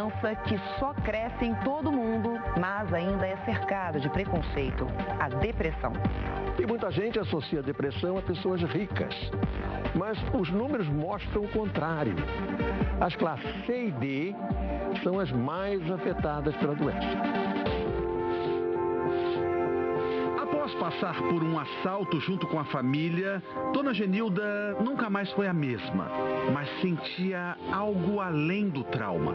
doença que só cresce em todo mundo, mas ainda é cercada de preconceito, a depressão. E muita gente associa a depressão a pessoas ricas, mas os números mostram o contrário. As classes C e D são as mais afetadas pela doença. Após passar por um assalto junto com a família, Dona Genilda nunca mais foi a mesma, mas sentia algo além do trauma.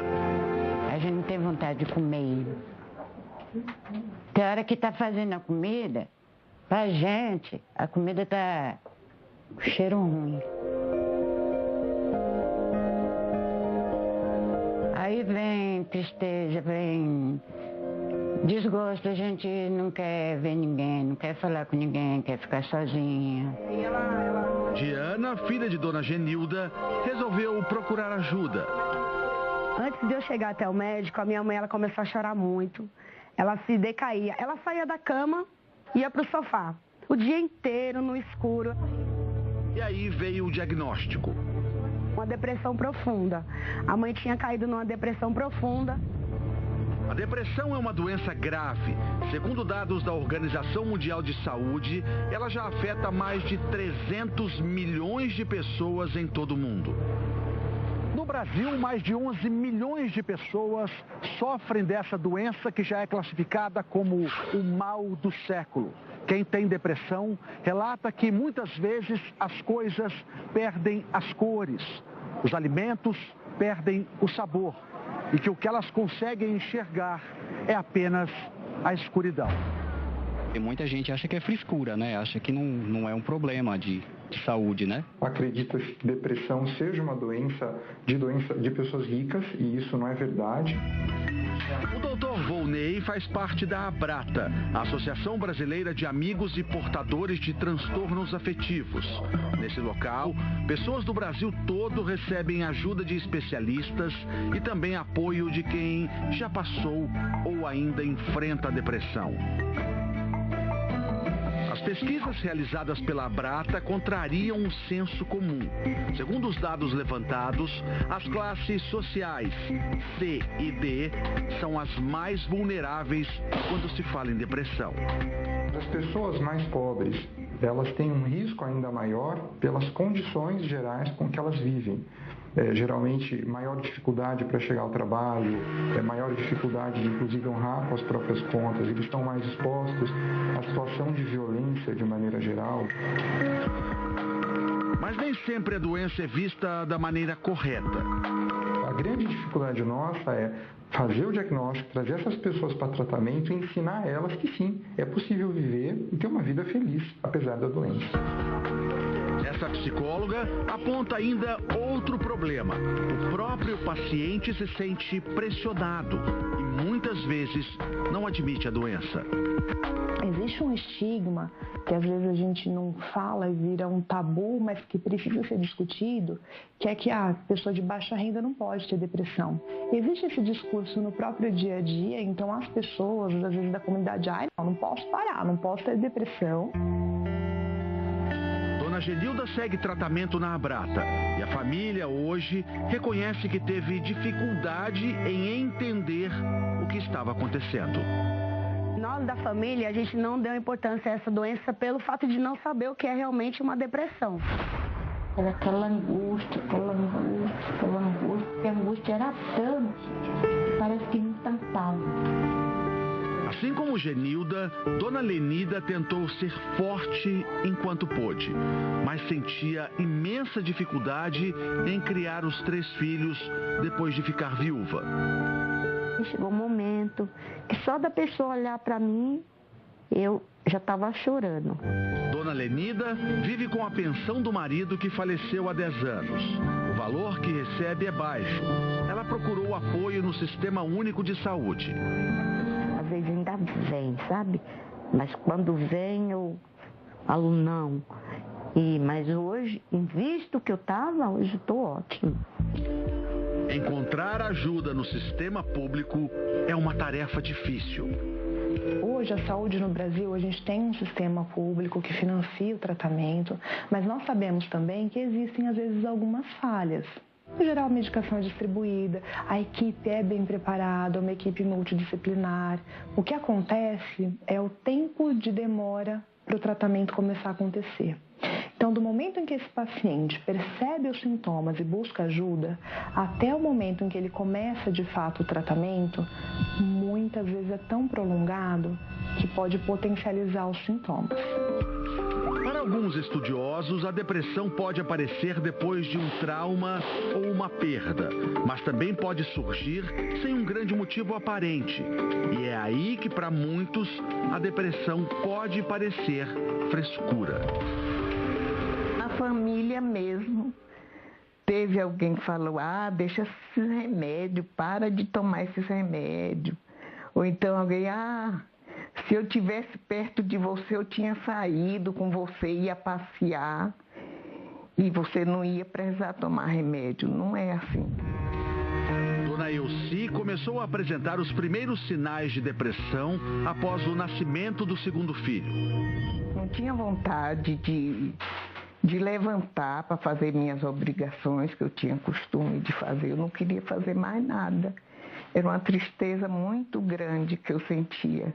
A gente não tem vontade de comer. Tem hora que tá fazendo a comida, pra gente, a comida tá com cheiro ruim. Aí vem tristeza, vem desgosto, a gente não quer ver ninguém, não quer falar com ninguém, quer ficar sozinha. Diana, filha de Dona Genilda, resolveu procurar ajuda. Antes de eu chegar até o médico, a minha mãe ela começou a chorar muito. Ela se decaía. Ela saía da cama e ia para o sofá. O dia inteiro no escuro. E aí veio o diagnóstico. Uma depressão profunda. A mãe tinha caído numa depressão profunda. A depressão é uma doença grave. Segundo dados da Organização Mundial de Saúde, ela já afeta mais de 300 milhões de pessoas em todo o mundo. No Brasil, mais de 11 milhões de pessoas sofrem dessa doença que já é classificada como o mal do século. Quem tem depressão relata que muitas vezes as coisas perdem as cores, os alimentos perdem o sabor e que o que elas conseguem enxergar é apenas a escuridão. E muita gente acha que é frescura, né? Acha que não é um problema de saúde, né? Acredita que depressão seja uma doença de pessoas ricas e isso não é verdade. O Dr. Volney faz parte da ABRATA, a Associação Brasileira de Amigos e Portadores de Transtornos Afetivos. Nesse local, pessoas do Brasil todo recebem ajuda de especialistas e também apoio de quem já passou ou ainda enfrenta a depressão. As pesquisas realizadas pela ABRATA contrariam o senso comum. Segundo os dados levantados, as classes sociais C e D são as mais vulneráveis quando se fala em depressão. As pessoas mais pobres, elas têm um risco ainda maior pelas condições gerais com que elas vivem. Geralmente, maior dificuldade para chegar ao trabalho, maior dificuldade de, inclusive, honrar com as próprias contas. Eles estão mais expostos à situação de violência de maneira geral. Mas nem sempre a doença é vista da maneira correta. A grande dificuldade nossa é fazer o diagnóstico, trazer essas pessoas para tratamento e ensinar a elas que sim, é possível viver e ter uma vida feliz, apesar da doença. Essa psicóloga aponta ainda outro problema. O próprio paciente se sente pressionado e muitas vezes não admite a doença. Existe um estigma que às vezes a gente não fala e vira um tabu, mas que precisa ser discutido, que é que a pessoa de baixa renda não pode ter depressão. Existe esse discurso no próprio dia a dia, então as pessoas, às vezes da comunidade, não posso parar, não posso ter depressão. Dona Genilda segue tratamento na ABRATA e a família hoje reconhece que teve dificuldade em entender o que estava acontecendo. Nós da família, a gente não deu importância a essa doença pelo fato de não saber o que é realmente uma depressão. Era aquela angústia, que a angústia era tanto, parece que me tampava. Assim como Genilda, Dona Lenida tentou ser forte enquanto pôde, mas sentia imensa dificuldade em criar os 3 filhos depois de ficar viúva. Chegou um momento que só da pessoa olhar para mim, eu já estava chorando. Dona Lenida vive com a pensão do marido que faleceu há 10 anos. O valor que recebe é baixo. Ela procurou apoio no Sistema Único de Saúde. Às vezes ainda vem, sabe? Mas quando vem, eu falo não. Mas hoje, visto que eu estava, hoje estou ótima. Encontrar ajuda no sistema público é uma tarefa difícil. Hoje, a saúde no Brasil, a gente tem um sistema público que financia o tratamento, mas nós sabemos também que existem, às vezes, algumas falhas. Em geral, a medicação é distribuída, a equipe é bem preparada, uma equipe multidisciplinar. O que acontece é o tempo de demora para o tratamento começar a acontecer. Então, do momento em que esse paciente percebe os sintomas e busca ajuda, até o momento em que ele começa de fato o tratamento, muitas vezes é tão prolongado que pode potencializar os sintomas. Para alguns estudiosos, a depressão pode aparecer depois de um trauma ou uma perda, mas também pode surgir sem um grande motivo aparente. E é aí que, para muitos, a depressão pode parecer frescura. Na família mesmo, teve alguém que falou, deixa esses remédios, para de tomar esses remédios. Ou então alguém, se eu tivesse perto de você, eu tinha saído com você, ia passear e você não ia precisar tomar remédio. Não é assim. Dona Elci começou a apresentar os primeiros sinais de depressão após o nascimento do segundo filho. Não tinha vontade de levantar para fazer minhas obrigações, que eu tinha costume de fazer. Eu não queria fazer mais nada. Era uma tristeza muito grande que eu sentia.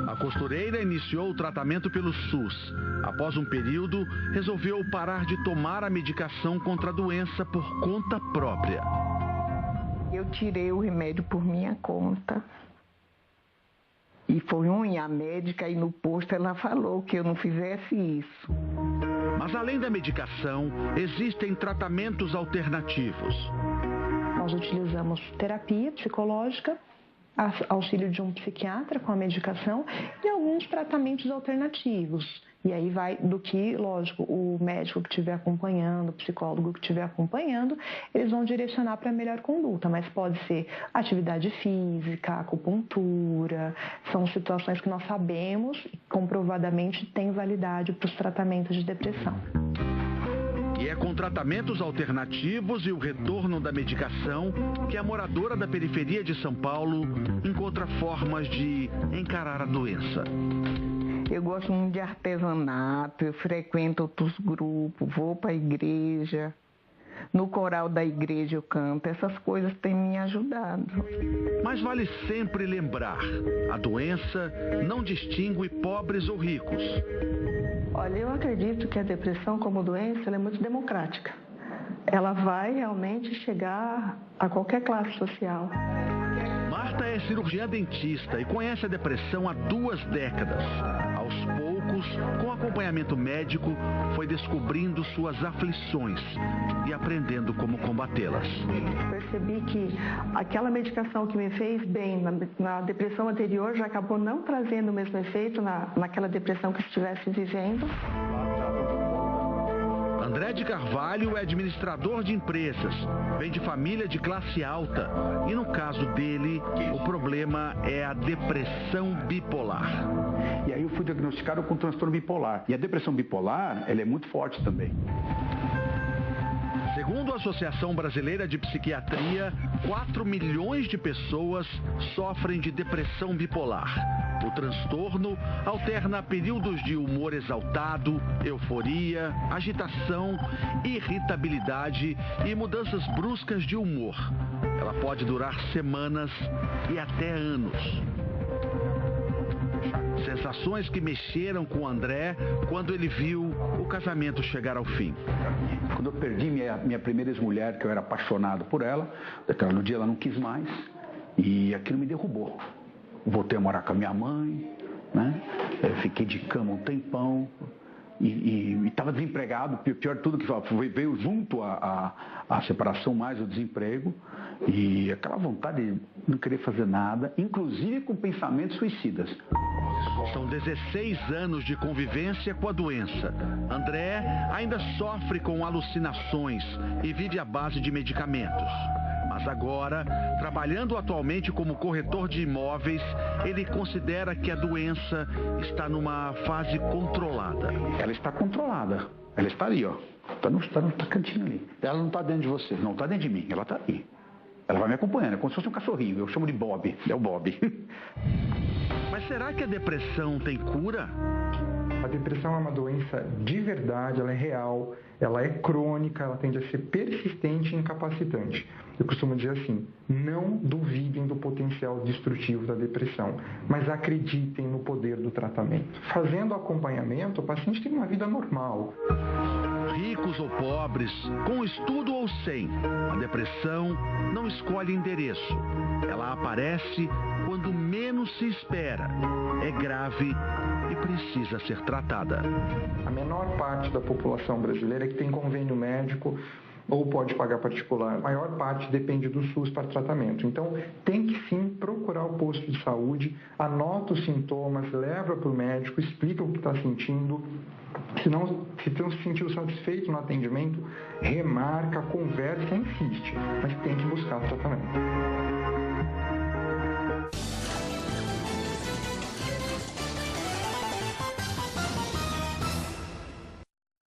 A costureira iniciou o tratamento pelo SUS. Após um período, resolveu parar de tomar a medicação contra a doença por conta própria. Eu tirei o remédio por minha conta. E foi a médica e no posto ela falou que eu não fizesse isso. Mas além da medicação, existem tratamentos alternativos. Nós utilizamos terapia psicológica, auxílio de um psiquiatra com a medicação e alguns tratamentos alternativos. E aí vai do que, lógico, o médico que estiver acompanhando, o psicólogo que estiver acompanhando, eles vão direcionar para a melhor conduta, mas pode ser atividade física, acupuntura, são situações que nós sabemos e comprovadamente têm validade para os tratamentos de depressão. E é com tratamentos alternativos e o retorno da medicação que a moradora da periferia de São Paulo encontra formas de encarar a doença. Eu gosto muito de artesanato, eu frequento outros grupos, vou para a igreja, no coral da igreja eu canto, essas coisas têm me ajudado. Mas vale sempre lembrar, a doença não distingue pobres ou ricos. Olha, eu acredito que a depressão como doença ela é muito democrática. Ela vai realmente chegar a qualquer classe social. Marta é cirurgiã dentista e conhece a depressão há 2 décadas. Aos poucos, com acompanhamento médico, foi descobrindo suas aflições e aprendendo como combatê-las. Percebi que aquela medicação que me fez bem na depressão anterior já acabou não trazendo o mesmo efeito naquela depressão que estivesse vivendo. André de Carvalho é administrador de empresas, vem de família de classe alta e no caso dele, o problema é a depressão bipolar. E aí eu fui diagnosticado com transtorno bipolar. E a depressão bipolar, ela é muito forte também. Segundo a Associação Brasileira de Psiquiatria, 4 milhões de pessoas sofrem de depressão bipolar. O transtorno alterna períodos de humor exaltado, euforia, agitação, irritabilidade e mudanças bruscas de humor. Ela pode durar semanas e até anos. Sensações que mexeram com o André quando ele viu o casamento chegar ao fim. Quando eu perdi minha primeira ex-mulher, que eu era apaixonado por ela, no dia ela não quis mais e aquilo me derrubou. Voltei a morar com a minha mãe, né? Eu fiquei de cama um tempão e estava desempregado. Pior de tudo que veio junto a separação mais o desemprego e aquela vontade de não querer fazer nada, inclusive com pensamentos suicidas. São 16 anos de convivência com a doença. André ainda sofre com alucinações e vive à base de medicamentos. Mas agora, trabalhando atualmente como corretor de imóveis, ele considera que a doença está numa fase controlada. Ela está controlada. Ela está ali, ó. Está no cantinho ali. Ela não está dentro de você. Não está dentro de mim. Ela está ali. Ela vai me acompanhando. É como se fosse um cachorrinho. Eu chamo de Bob. É o Bob. Mas será que a depressão tem cura? A depressão é uma doença de verdade, ela é real, ela é crônica, ela tende a ser persistente e incapacitante. Eu costumo dizer assim, não duvidem do potencial destrutivo da depressão, mas acreditem no poder do tratamento. Fazendo acompanhamento, o paciente tem uma vida normal. Ricos ou pobres, com estudo ou sem, a depressão não escolhe endereço. Ela aparece quando menos se espera. É grave e precisa ser tratada. A menor parte da população brasileira é que tem convênio médico ou pode pagar particular. A maior parte depende do SUS para tratamento. Então, tem que sim procurar o posto de saúde, anota os sintomas, leva para o médico, explica o que está sentindo. Se não se sentiu satisfeito no atendimento, remarca, conversa, insiste, mas tem que buscar tratamento.